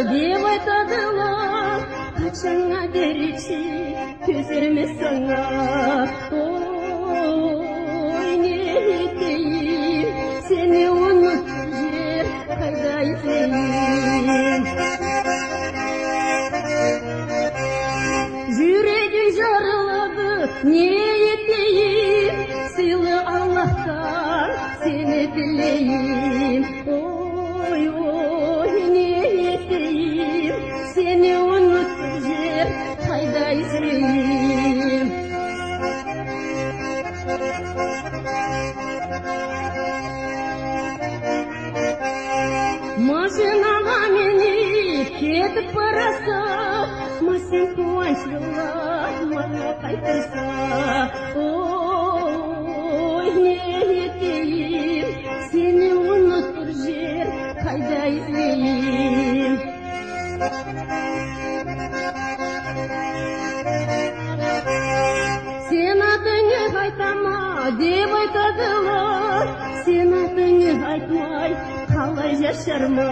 деп айтадылар, қашанға берекші төзерме саңа. Ой, не етейін, сені ұмытып жер қайда іздейін. Жүрегім жарылады, не етейін, сыйлы Аллахтан сені тілейін. Ой, ой, не етейін, сені ұмытып жер қайда іздейін. Машинаға мені кетіп бараса, сен қуаншылы мана қайтарса. Ой, не етейін, сені ұмытып жер қайда іздейін. Сен атыңы айтама деп айтадылар, сен атыңы айтмай қалай жашарма.